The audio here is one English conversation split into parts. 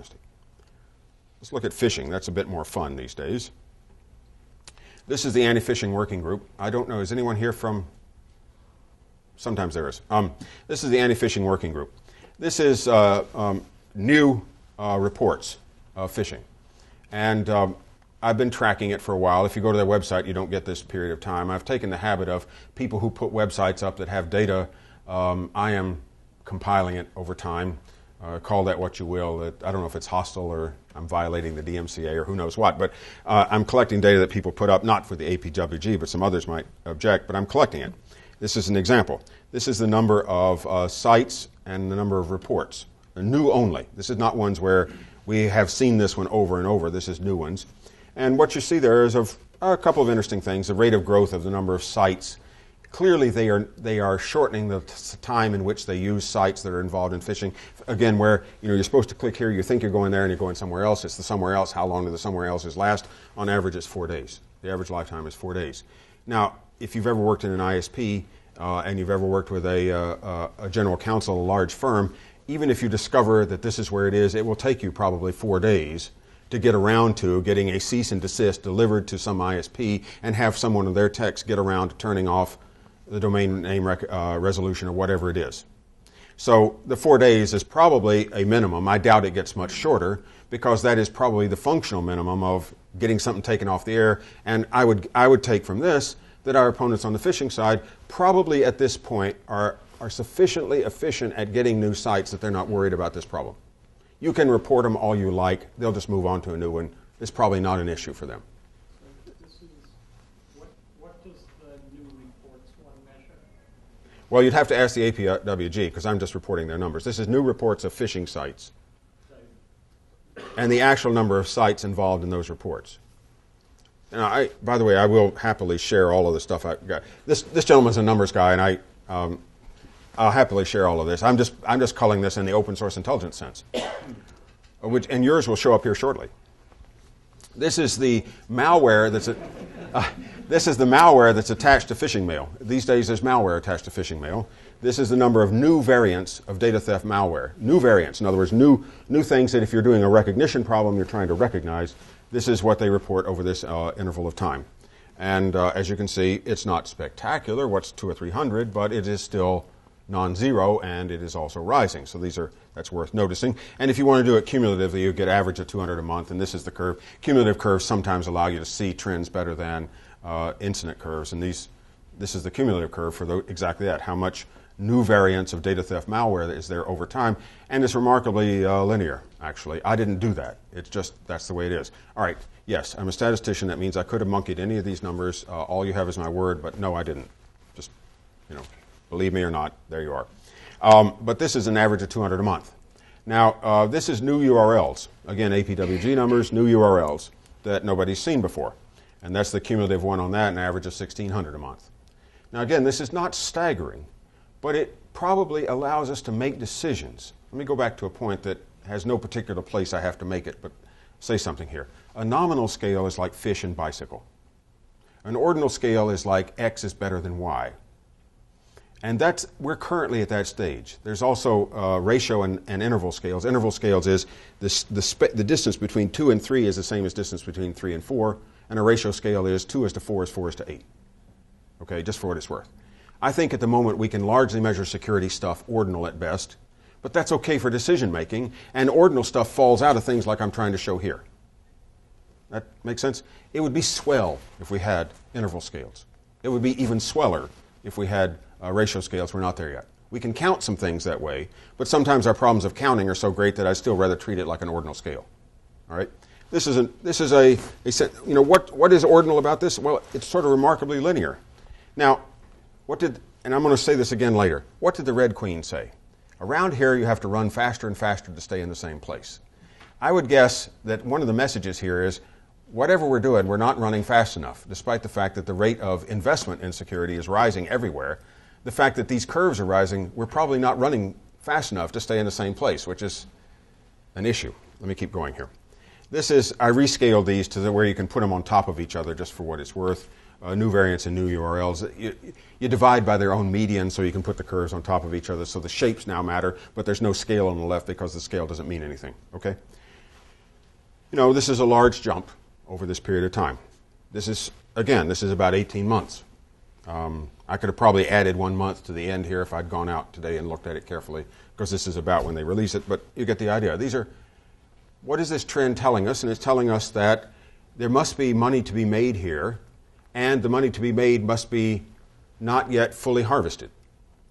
honesty. Let's look at phishing. That's a bit more fun these days. This is the anti-phishing working group. I don't know, is anyone here from? Sometimes there is. This is the anti-phishing working group. This is new reports of phishing. And I've been tracking it for a while. If you go to their website, you don't get this period of time. I've taken the habit of people who put websites up that have data. I am compiling it over time. Call that what you will. I don't know if it's hostile or I'm violating the DMCA or who knows what, but I'm collecting data that people put up, not for the APWG, but some others might object, but I'm collecting it. This is an example. This is the number of sites and the number of reports. New only. This is not ones where we have seen this one over and over. This is new ones. And what you see there is a couple of interesting things. The rate of growth of the number of sites. Clearly, they are shortening the time in which they use sites that are involved in phishing. Again, where you're supposed to click here, you think you're going there, and you're going somewhere else. It's the somewhere else. How long do the somewhere else's last? On average, it's 4 days. The average lifetime is 4 days. Now, if you've ever worked in an ISP and you've ever worked with a general counsel, a large firm, even if you discover that this is where it is, it will take you probably 4 days to get around to getting a cease and desist delivered to some ISP and have someone of their techs get around to turning off the domain name resolution or whatever it is. So the 4 days is probably a minimum. I doubt it gets much shorter because that is probably the functional minimum of getting something taken off the air. And I would take from this that our opponents on the phishing side probably at this point are sufficiently efficient at getting new sites that they're not worried about this problem. You can report them all you like. They'll just move on to a new one. It's probably not an issue for them. What does the new reports one measure? Well, you'd have to ask the APWG because I'm just reporting their numbers. This is new reports of phishing sites and the actual number of sites involved in those reports. Now, by the way, I will happily share all of the stuff I've got. This gentleman's a numbers guy, and I'll happily share all of this. I'm just calling this in the open source intelligence sense, and yours will show up here shortly. This is the malware that's attached to phishing mail. These days, there's malware attached to phishing mail. This is the number of new variants of data theft malware. New variants, in other words, new things that if you're doing a recognition problem, you're trying to recognize. This is what they report over this interval of time. And as you can see, it's not spectacular, what's 200 or 300, but it is still non-zero, and it is also rising. So that's worth noticing. And if you want to do it cumulatively, you get average of 200 a month, and this is the curve. Cumulative curves sometimes allow you to see trends better than incident curves, and this is the cumulative curve for exactly that, how much new variants of data theft malware is there over time, and it's remarkably linear, actually. I didn't do that. It's just, that's the way it is. All right, yes, I'm a statistician. That means I could have monkeyed any of these numbers. All you have is my word, but no, I didn't. Just, believe me or not, there you are. But this is an average of 200 a month. Now, this is new URLs. Again, APWG numbers, new URLs that nobody's seen before. And that's the cumulative one on that, an average of 1,600 a month. Now, again, this is not staggering, but it probably allows us to make decisions. Let me go back to a point that has no particular place I have to make it, but say something here. A nominal scale is like fish and bicycle. An ordinal scale is like X is better than Y. And we're currently at that stage. There's also ratio and interval scales. Interval scales is the distance between 2 and 3 is the same as distance between 3 and 4, and a ratio scale is 2 is to 4 is 4 is to 8. Okay, just for what it's worth. I think at the moment we can largely measure security stuff ordinal at best, but that's okay for decision making, and ordinal stuff falls out of things like I'm trying to show here. That makes sense? It would be swell if we had interval scales. It would be even sweller if we had ratio scales. We're not there yet. We can count some things that way, but sometimes our problems of counting are so great that I'd still rather treat it like an ordinal scale. All right? What is ordinal about this? Well, it's sort of remarkably linear. Now, and I'm going to say this again later, what did the Red Queen say? Around here, you have to run faster and faster to stay in the same place. I would guess that one of the messages here is, whatever we're doing, we're not running fast enough, despite the fact that the rate of investment in security is rising everywhere. The fact that these curves are rising, we're probably not running fast enough to stay in the same place, which is an issue. Let me keep going here. I rescaled these to where you can put them on top of each other just for what it's worth. New variants and new URLs. You divide by their own median so you can put the curves on top of each other, so the shapes now matter, but there's no scale on the left because the scale doesn't mean anything. Okay? This is a large jump over this period of time. This is about 18 months. I could have probably added 1 month to the end here if I'd gone out today and looked at it carefully, because this is about when they release it, but you get the idea. What is this trend telling us? And it's telling us that there must be money to be made here, and the money to be made must be not yet fully harvested,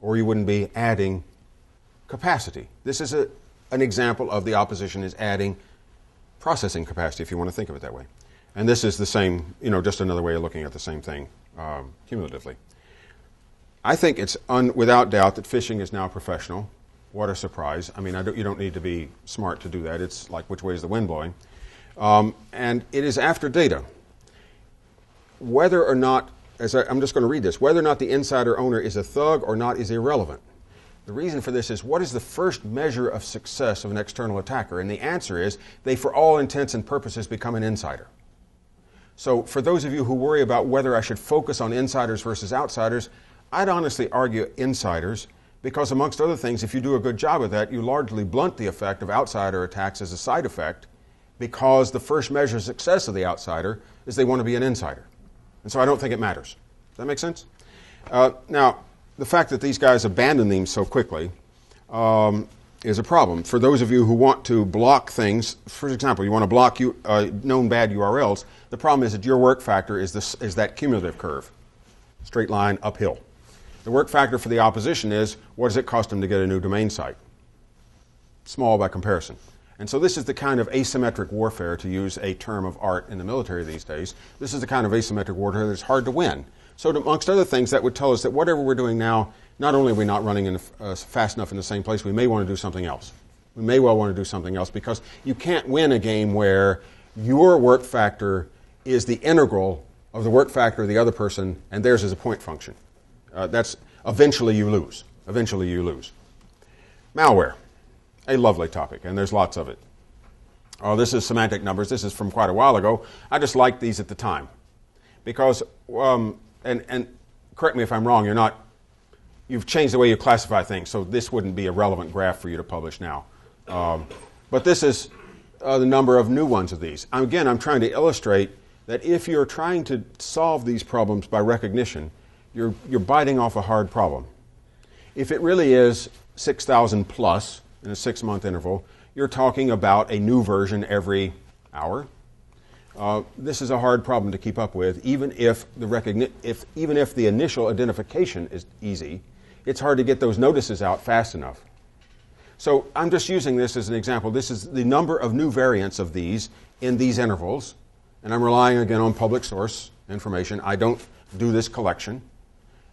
or you wouldn't be adding capacity. This is an example of the opposition is adding processing capacity, if you want to think of it that way. And this is the same, just another way of looking at the same thing cumulatively. I think it's without doubt that phishing is now professional. What a surprise. I mean, you don't need to be smart to do that. It's like which way is the wind blowing. And it is after data. Whether or not, I'm just going to read this, whether or not the insider owner is a thug or not is irrelevant. The reason for this is, what is the first measure of success of an external attacker? And the answer is, they for all intents and purposes become an insider. So for those of you who worry about whether I should focus on insiders versus outsiders, I'd honestly argue insiders, because amongst other things, if you do a good job of that, you largely blunt the effect of outsider attacks as a side effect, because the first measure of success of the outsider is they want to be an insider. And so I don't think it matters. Does that make sense? Now, the fact that these guys abandon these so quickly is a problem. For those of you who want to block things, for example, you want to block known bad URLs, the problem is that your work factor is that cumulative curve, straight line uphill. The work factor for the opposition is, what does it cost them to get a new domain site? Small by comparison. And so this is the kind of asymmetric warfare, to use a term of art in the military these days. This is the kind of asymmetric warfare that's hard to win. So amongst other things, that would tell us that whatever we're doing now, not only are we not running fast enough in the same place, we may want to do something else. We may well want to do something else, because you can't win a game where your work factor is the integral of the work factor of the other person, and theirs is a point function. Eventually you lose. Eventually you lose. Malware, a lovely topic, and there's lots of it. This is semantic numbers. This is from quite a while ago. I just liked these at the time, because, and correct me if I'm wrong, you've changed the way you classify things, so this wouldn't be a relevant graph for you to publish now. But this is the number of new ones of these. Again, I'm trying to illustrate that if you're trying to solve these problems by recognition, you're biting off a hard problem. If it really is 6,000 plus in a 6-month interval, you're talking about a new version every hour. This is a hard problem to keep up with, even if the initial identification is easy. It's hard to get those notices out fast enough. So I'm just using this as an example. This is the number of new variants of these in these intervals, and I'm relying again on public source information. I don't do this collection.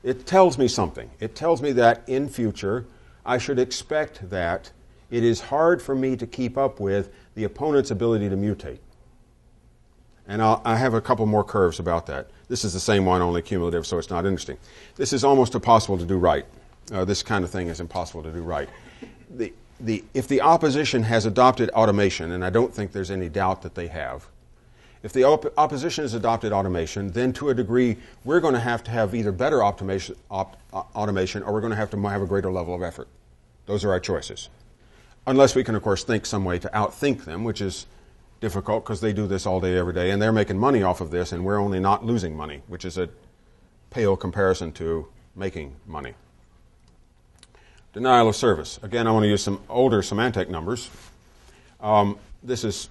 It tells me something. It tells me that in future I should expect that it is hard for me to keep up with the opponent's ability to mutate. And I have a couple more curves about that. This is the same one, only cumulative, so it's not interesting. This is almost impossible to do right. This kind of thing is impossible to do right. If the opposition has adopted automation, and I don't think there's any doubt that they have, if the opposition has adopted automation, then to a degree we're going to have either better automation or we're going to have a greater level of effort. Those are our choices. Unless we can, of course, think some way to outthink them, which is difficult because they do this all day, every day, and they're making money off of this, and we're only not losing money, which is a pale comparison to making money. Denial of service. Again, I want to use some older semantic numbers. This is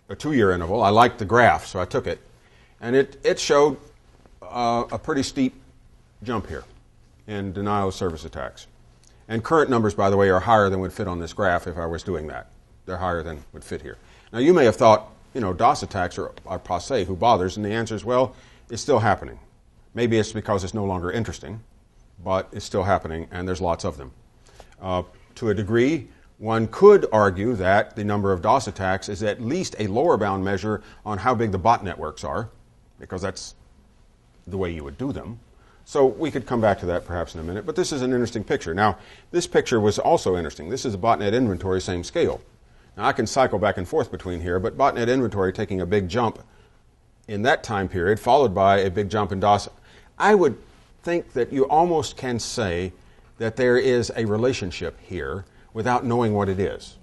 a 2-year interval. I liked the graph, so I took it. And it showed a pretty steep jump here in denial of service attacks. And current numbers, by the way, are higher than would fit on this graph if I was doing that. They're higher than would fit here. Now, you may have thought, DOS attacks are passé, who bothers? And the answer is, well, it's still happening. Maybe it's because it's no longer interesting, but it's still happening, and there's lots of them. To a degree, one could argue that the number of DOS attacks is at least a lower bound measure on how big the bot networks are, because that's the way you would do them. So we could come back to that perhaps in a minute, but this is an interesting picture. Now, this picture was also interesting. This is a botnet inventory, same scale. Now, I can cycle back and forth between here, but botnet inventory taking a big jump in that time period, followed by a big jump in DOS. I would think that you almost can say that there is a relationship here without knowing what it is.